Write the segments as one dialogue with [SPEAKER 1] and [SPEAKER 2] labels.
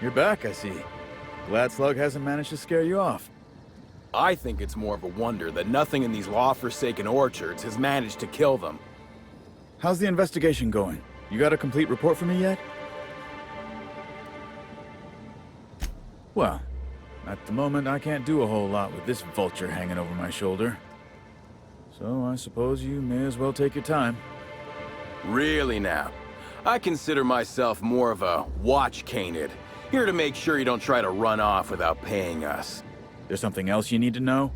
[SPEAKER 1] You're back, I see. Glad Slug hasn't managed to scare you off.
[SPEAKER 2] I think it's more of a wonder that nothing in these law-forsaken orchards has managed to kill them.
[SPEAKER 1] How's the investigation going? You got a complete report for me yet? Well, at the moment I can't do a whole lot with this vulture hanging over my shoulder. So I suppose you may as well take your time.
[SPEAKER 2] Really now? I consider myself more of a watch canid, here to make sure you don't try to run off without paying us.
[SPEAKER 1] There's something else you need to know?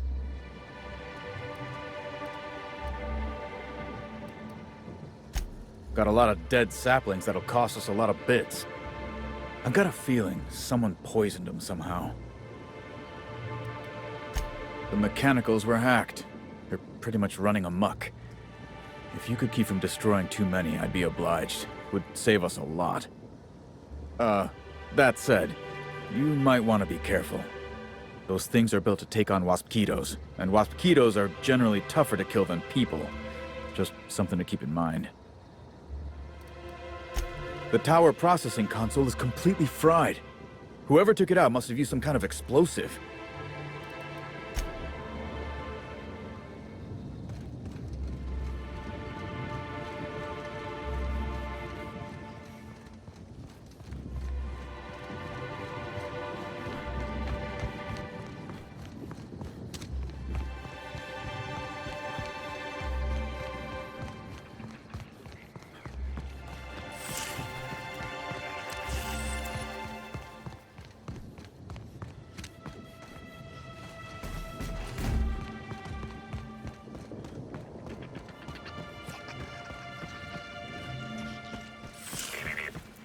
[SPEAKER 1] Got a lot of dead saplings that'll cost us a lot of bits. I've got a feeling someone poisoned them somehow. The mechanicals were hacked. They're pretty much running amok. If you could keep from destroying too many, I'd be obliged. Would save us a lot. That said, you might want to be careful. Those things are built to take on waspkitos, and waspkitos are generally tougher to kill than people. Just something to keep in mind. The tower processing console is completely fried. Whoever took it out must have used some kind of explosive.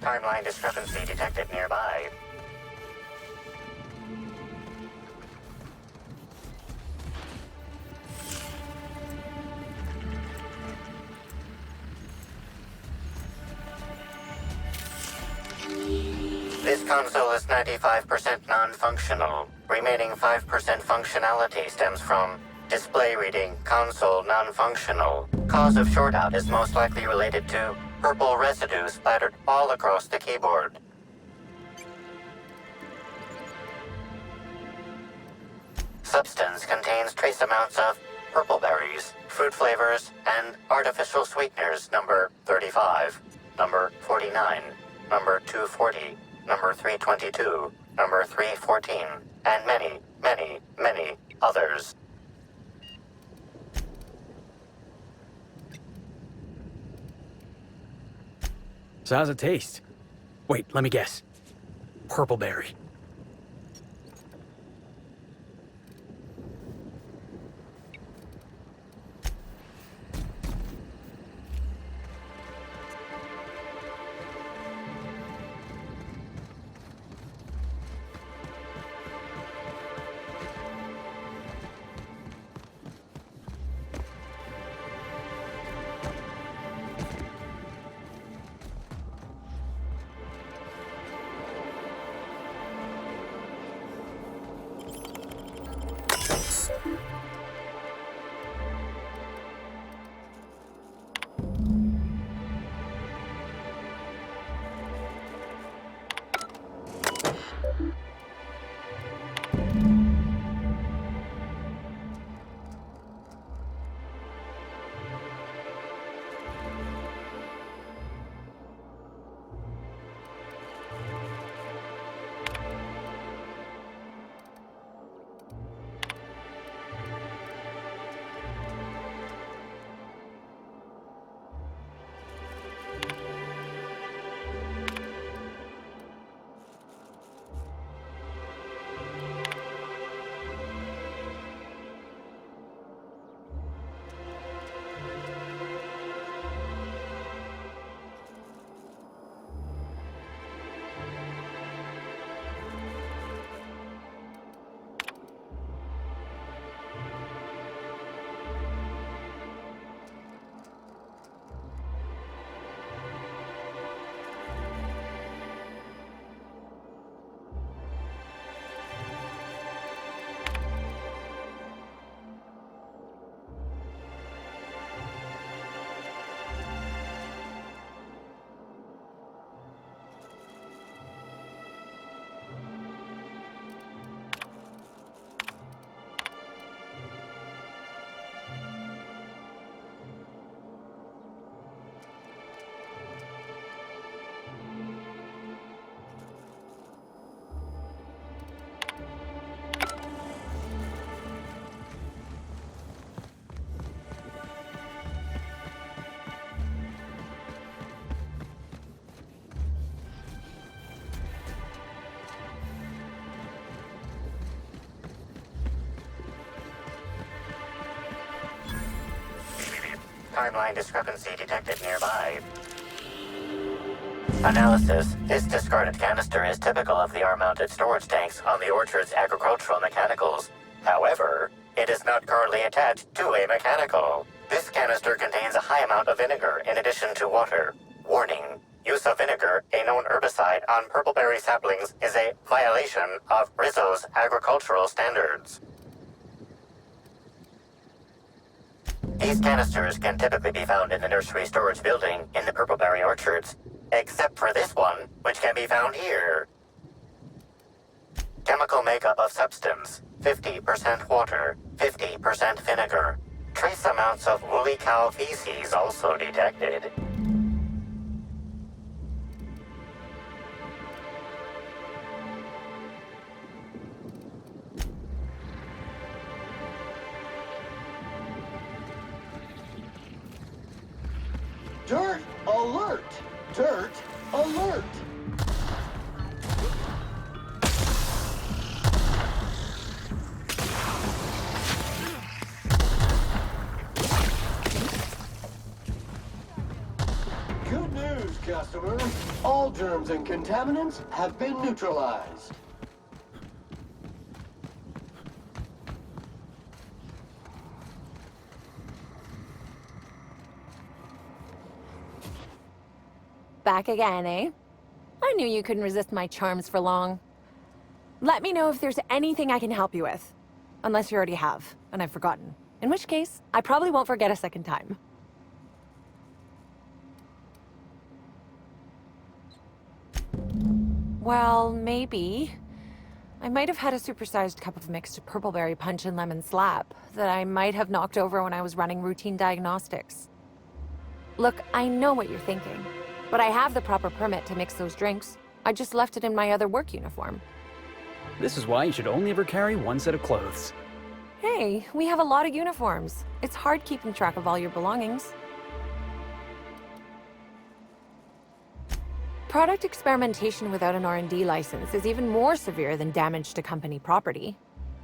[SPEAKER 3] Timeline discrepancy detected nearby. This console is 95% non-functional. Remaining 5% functionality stems from display reading console non-functional. Cause of shortout is most likely related to purple residue splattered all across the keyboard. Substance contains trace amounts of purple berries, fruit flavors, and artificial sweeteners number 35, number 49, number 240, number 322, number 314, and many, many, many others.
[SPEAKER 4] So how's it taste? Wait, let me guess. Purple berry.
[SPEAKER 3] timeline discrepancy detected nearby. Analysis. This discarded canister is typical of the R-mounted storage tanks on the orchard's agricultural mechanicals. However, it is not currently attached to a mechanical. This canister contains a high amount of vinegar in addition to water. Warning. Use of vinegar, a known herbicide, on purpleberry saplings is a violation of Rizzo's agricultural standards. These canisters can typically be found in the nursery storage building in the purpleberry orchards, except for this one, which can be found here. Chemical makeup of substance, 50% water, 50% vinegar. Trace amounts of woolly cow feces also detected.
[SPEAKER 5] Dirt alert! Dirt alert! Good news, customer. All germs and contaminants have been neutralized.
[SPEAKER 6] Back again, eh? I knew you couldn't resist my charms for long. Let me know if there's anything I can help you with. Unless you already have, and I've forgotten. In which case, I probably won't forget a second time. Well, maybe. I might have had a supersized cup of mixed purpleberry punch and lemon slap that I might have knocked over when I was running routine diagnostics. Look, I know what you're thinking. But I have the proper permit to mix those drinks. I just left it in my other work uniform.
[SPEAKER 4] This is why you should only ever carry one set of clothes.
[SPEAKER 6] Hey, we have a lot of uniforms. It's hard keeping track of all your belongings. Product experimentation without an R&D license is even more severe than damage to company property.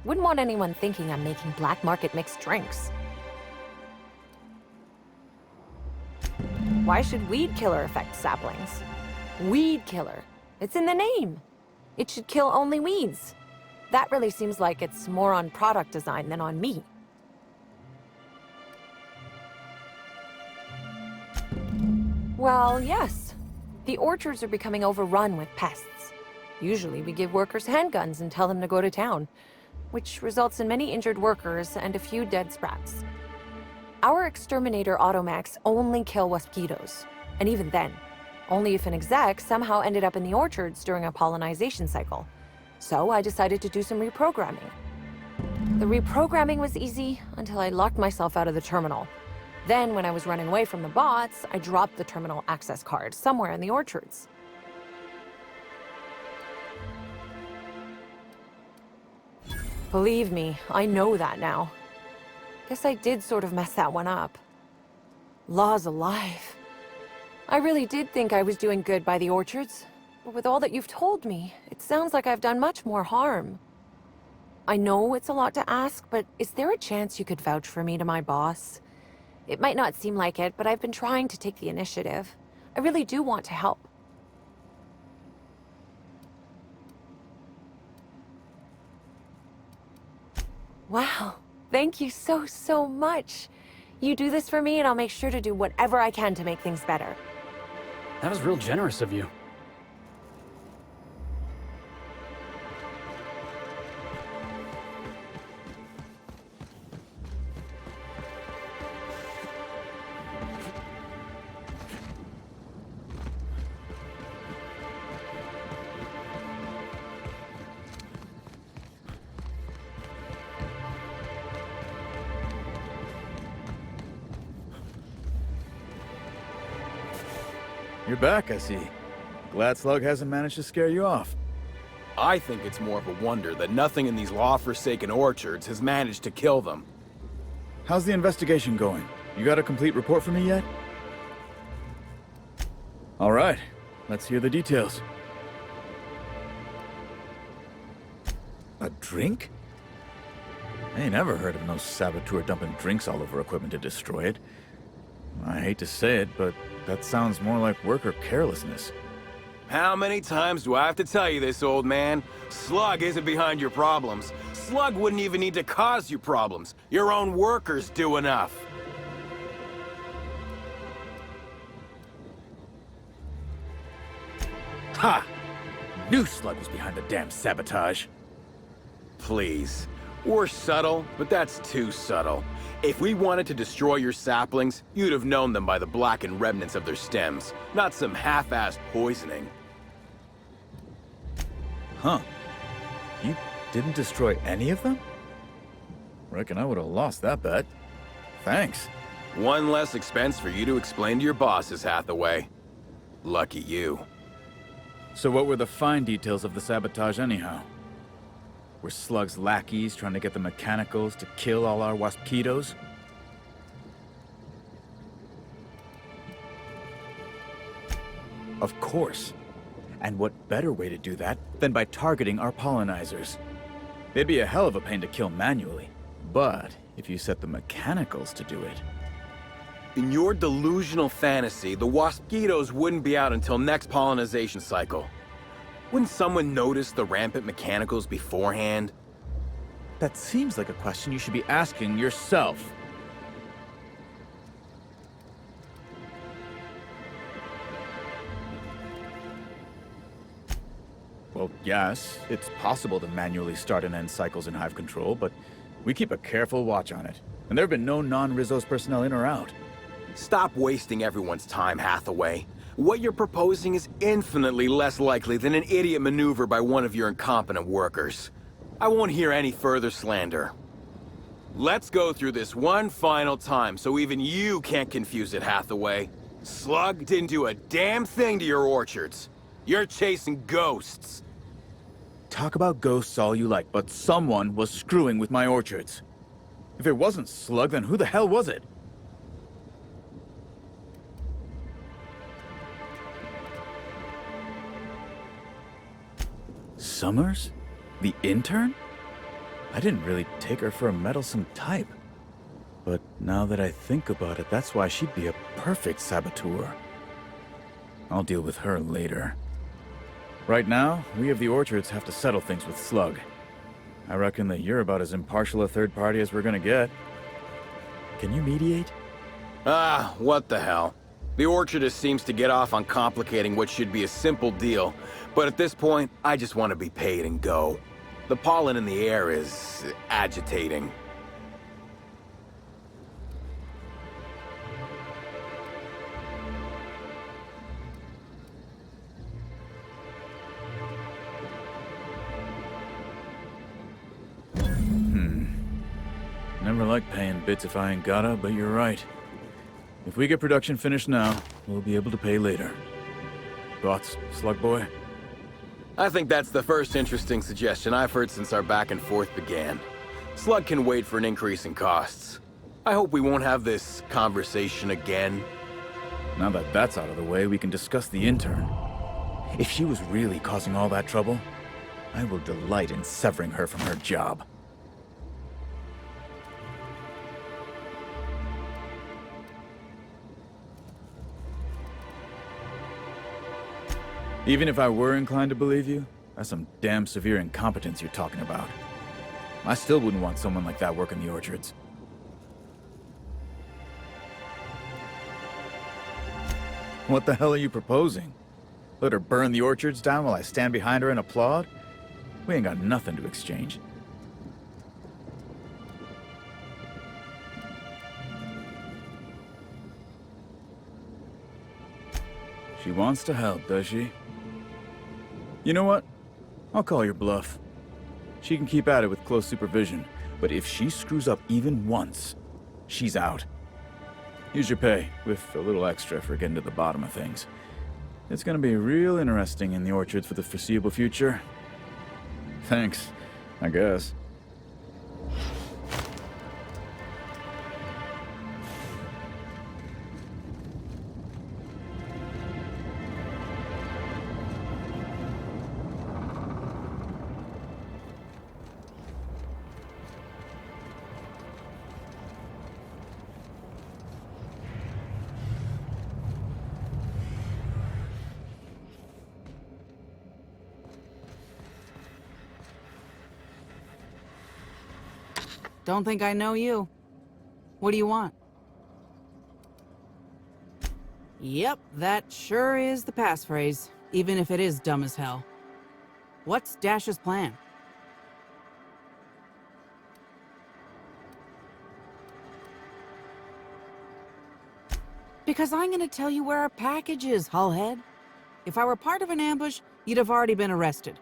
[SPEAKER 6] Wouldn't want anyone thinking I'm making black market mixed drinks. Why should weed killer affect saplings? Weed killer. It's in the name. It should kill only weeds. That really seems like it's more on product design than on me. Well, yes. The orchards are becoming overrun with pests. Usually we give workers handguns and tell them to go to town, which results in many injured workers and a few dead sprats. Our exterminator automax only kill waspitos, and even then, only if an exec somehow ended up in the orchards during a pollinization cycle. So I decided to do some reprogramming. The reprogramming was easy until I locked myself out of the terminal. Then, when I was running away from the bots, I dropped the terminal access card somewhere in the orchards. Believe me, I know that now. Guess I did sort of mess that one up. Law's alive. I really did think I was doing good by the orchards, but with all that you've told me, it sounds like I've done much more harm. I know it's a lot to ask, but is there a chance you could vouch for me to my boss? It might not seem like it, but I've been trying to take the initiative. I really do want to help. Wow. Thank you so, so much. You do this for me and I'll make sure to do whatever I can to make things better.
[SPEAKER 4] That was real generous of you.
[SPEAKER 1] You're back, I see. Glad Slug hasn't managed to scare you off.
[SPEAKER 2] I think it's more of a wonder that nothing in these law-forsaken orchards has managed to kill them.
[SPEAKER 1] How's the investigation going? You got a complete report for me yet? All right, let's hear the details. A drink? I ain't never heard of no saboteur dumping drinks all over equipment to destroy it. I hate to say it, but that sounds more like worker carelessness.
[SPEAKER 2] How many times do I have to tell you this, old man? Slug isn't behind your problems. Slug wouldn't even need to cause you problems. Your own workers do enough.
[SPEAKER 1] Ha! Knew Slug was behind the damn sabotage.
[SPEAKER 2] Please. We're subtle, but that's too subtle. If we wanted to destroy your saplings, you'd have known them by the blackened remnants of their stems, not some half-assed poisoning.
[SPEAKER 1] Huh. You didn't destroy any of them? Reckon I would have lost that bet. Thanks.
[SPEAKER 2] One less expense for you to explain to your bosses, Hathaway. Lucky you.
[SPEAKER 1] So what were the fine details of the sabotage anyhow? Were Slug's lackeys trying to get the mechanicals to kill all our Waspkitos? Of course. And what better way to do that than by targeting our pollinizers? They'd be a hell of a pain to kill manually. But if you set the mechanicals to do it...
[SPEAKER 2] In your delusional fantasy, the Waspkitos wouldn't be out until next pollinization cycle. Wouldn't someone notice the rampant mechanicals beforehand?
[SPEAKER 1] That seems like a question you should be asking yourself. Well, yes, it's possible to manually start and end cycles in Hive Control, but we keep a careful watch on it. And there have been no non-Rizzo's personnel in or out.
[SPEAKER 2] Stop wasting everyone's time, Hathaway. What you're proposing is infinitely less likely than an idiot maneuver by one of your incompetent workers. I won't hear any further slander. Let's go through this one final time so even you can't confuse it, Hathaway. Slug didn't do a damn thing to your orchards. You're chasing ghosts.
[SPEAKER 1] Talk about ghosts all you like, but someone was screwing with my orchards. If it wasn't Slug, then who the hell was it? Summers? The intern? I didn't really take her for a meddlesome type. But now that I think about it, that's why she'd be a perfect saboteur. I'll deal with her later. Right now, we of the orchards have to settle things with Slug. I reckon that you're about as impartial a third party as we're gonna get. Can you mediate?
[SPEAKER 2] Ah, what the hell. The orchardist seems to get off on complicating what should be a simple deal, but at this point, I just want to be paid and go. The pollen in the air is agitating.
[SPEAKER 1] Never like paying bits if I ain't gotta, but you're right. If we get production finished now, we'll be able to pay later. Thoughts, Slug Boy?
[SPEAKER 2] I think that's the first interesting suggestion I've heard since our back and forth began. Slug can wait for an increase in costs. I hope we won't have this conversation again.
[SPEAKER 1] Now that that's out of the way, we can discuss the intern. If she was really causing all that trouble, I will delight in severing her from her job. Even if I were inclined to believe you, that's some damn severe incompetence you're talking about. I still wouldn't want someone like that working the orchards. What the hell are you proposing? Let her burn the orchards down while I stand behind her and applaud? We ain't got nothing to exchange. She wants to help, does she? You know what? I'll call your bluff. She can keep at it with close supervision, but if she screws up even once, she's out. Here's your pay, with a little extra for getting to the bottom of things. It's gonna be real interesting in the orchards for the foreseeable future. Thanks, I guess.
[SPEAKER 7] don't think I know you. What do you want? Yep, that sure is the passphrase, even if it is dumb as hell. What's Dash's plan? Because I'm gonna tell you where our package is, Hullhead. If I were part of an ambush, you'd have already been arrested.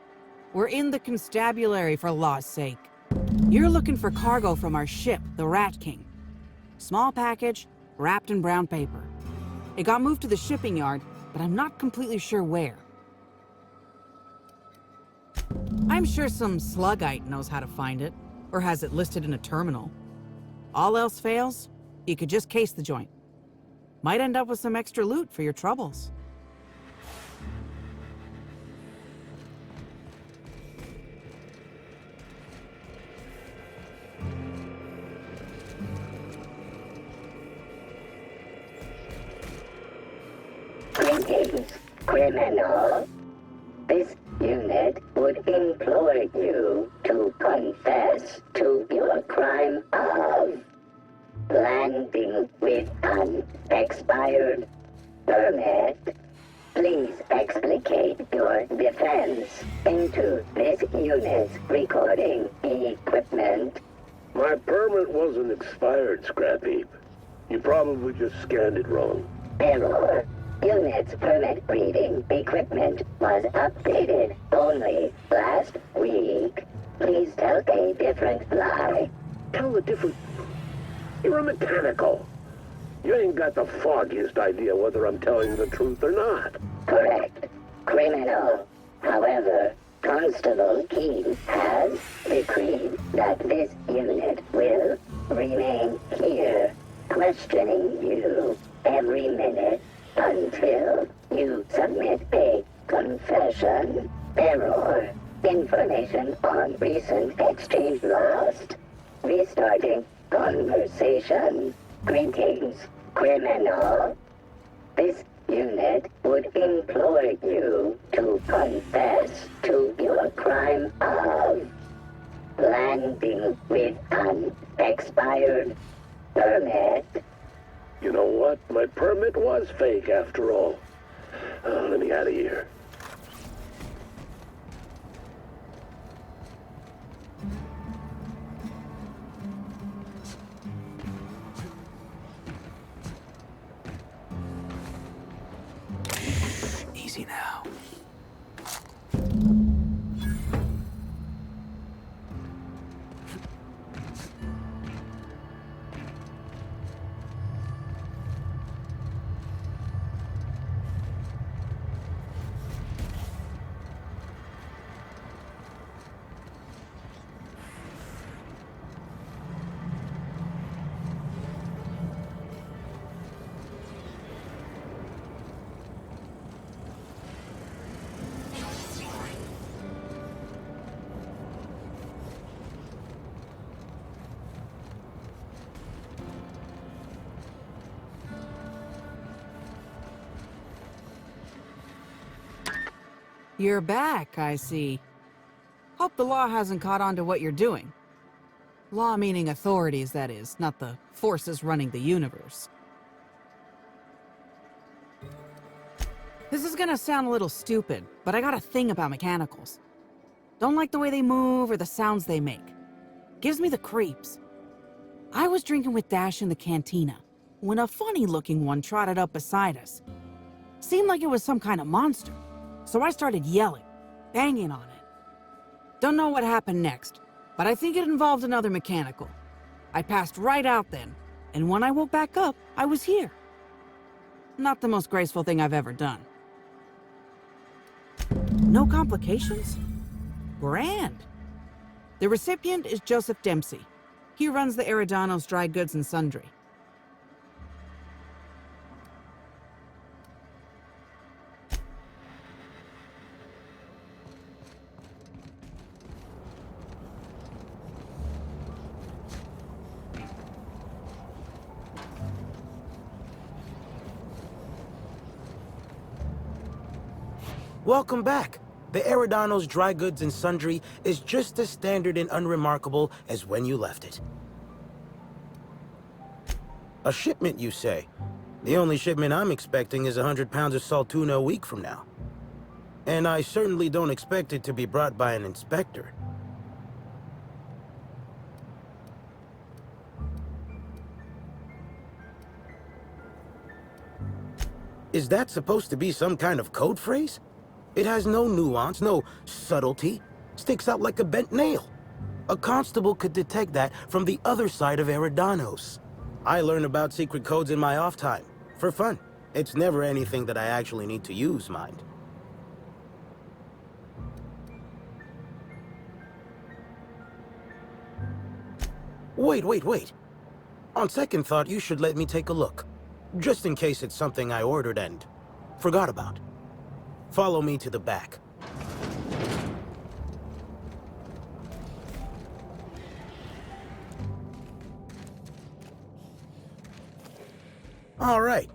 [SPEAKER 7] We're in the constabulary, for law's sake. You're looking for cargo from our ship, the Rat King. Small package, wrapped in brown paper. It got moved to the shipping yard, but I'm not completely sure where. I'm sure some sluggite knows how to find it, or has it listed in a terminal. All else fails, you could just case the joint. Might end up with some extra loot for your troubles.
[SPEAKER 8] Greetings, criminal. This unit would implore you to confess to your crime of landing with an expired permit. Please explicate your defense into this unit's recording equipment.
[SPEAKER 9] My permit wasn't expired, Scrap Heap. You probably just scanned it wrong.
[SPEAKER 8] Error. Unit's permit reading equipment was updated only last week. Please tell a different lie.
[SPEAKER 9] Tell a different... You're a mechanical. You ain't got the foggiest idea whether I'm telling the truth or not.
[SPEAKER 8] Correct. Criminal. However, Constable Keene has decreed that this unit will remain here, questioning you every minute until you submit a confession. Error. Information on recent exchange lost. Restarting conversation. Greetings, criminal. This unit would implore you to confess to your crime of landing with an expired permit.
[SPEAKER 9] You know what? My permit was fake after all. Let me out of here.
[SPEAKER 4] Easy now.
[SPEAKER 7] You're back, I see. Hope the law hasn't caught on to what you're doing. Law meaning authorities, that is, not the forces running the universe. This is gonna sound a little stupid, but I got a thing about mechanicals. Don't like the way they move or the sounds they make. Gives me the creeps. I was drinking with Dash in the cantina when a funny-looking one trotted up beside us. Seemed like it was some kind of monster. So I started yelling, banging on it. Don't know what happened next, but I think it involved another mechanical. I passed right out then, and when I woke back up, I was here. Not the most graceful thing I've ever done. No complications? Grand. The recipient is Joseph Dempsey. He runs the Eridanos Dry Goods and Sundry.
[SPEAKER 10] Welcome back. The Eridanos Dry Goods and Sundry is just as standard and unremarkable as when you left it. A shipment, you say? The only shipment I'm expecting is 100 pounds of salt tuna a week from now. And I certainly don't expect it to be brought by an inspector. Is that supposed to be some kind of code phrase? It has no nuance, no subtlety. Sticks out like a bent nail. A constable could detect that from the other side of Eridanos. I learn about secret codes in my off time, for fun. It's never anything that I actually need to use, mind. Wait. On second thought, you should let me take a look. Just in case it's something I ordered and forgot about. Follow me to the back. All right.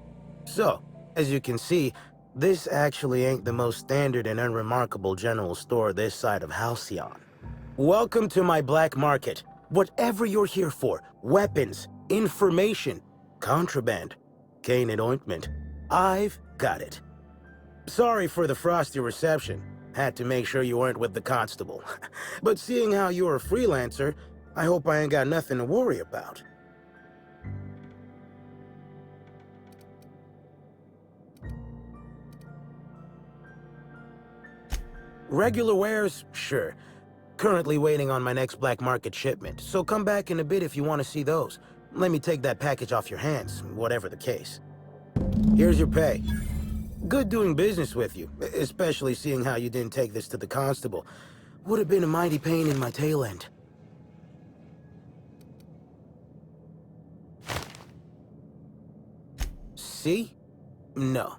[SPEAKER 10] So, as you can see, this actually ain't the most standard and unremarkable general store this side of Halcyon. Welcome to my black market. Whatever you're here for, weapons, information, contraband, cane and ointment, I've got it. Sorry for the frosty reception. Had to make sure you weren't with the constable. But seeing how you're a freelancer, I hope I ain't got nothing to worry about. Regular wares? Sure. Currently waiting on my next black market shipment, so come back in a bit if you want to see those. Let me take that package off your hands, whatever the case. Here's your pay. Good doing business with you, especially seeing how you didn't take this to the constable. Would have been a mighty pain in my tail end. See? No.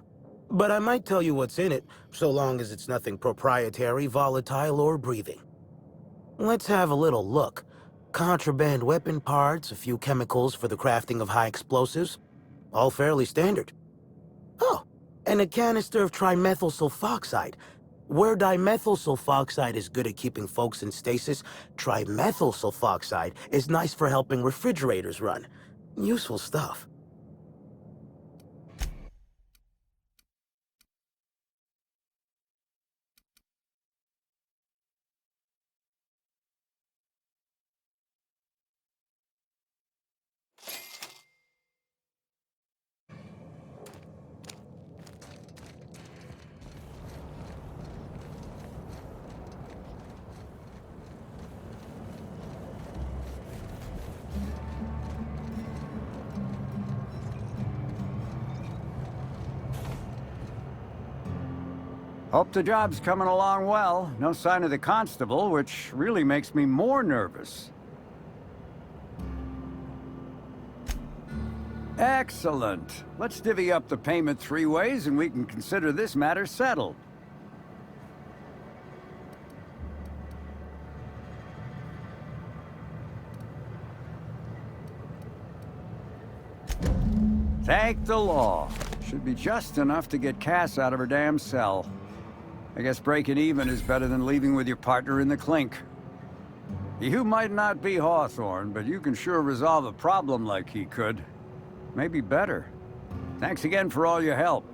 [SPEAKER 10] But I might tell you what's in it, so long as it's nothing proprietary, volatile, or breathing. Let's have a little look. Contraband weapon parts, a few chemicals for the crafting of high explosives. All fairly standard. Oh, and a canister of trimethyl sulfoxide. Where dimethyl sulfoxide is good at keeping folks in stasis, trimethyl sulfoxide is nice for helping refrigerators run. Useful stuff.
[SPEAKER 11] Hope the job's coming along well. No sign of the constable, which really makes me more nervous. Excellent. Let's divvy up the payment 3 ways and we can consider this matter settled. Thank the law. Should be just enough to get Cass out of her damn cell. I guess breaking even is better than leaving with your partner in the clink. You might not be Hawthorne, but you can sure resolve a problem like he could. Maybe better. Thanks again for all your help.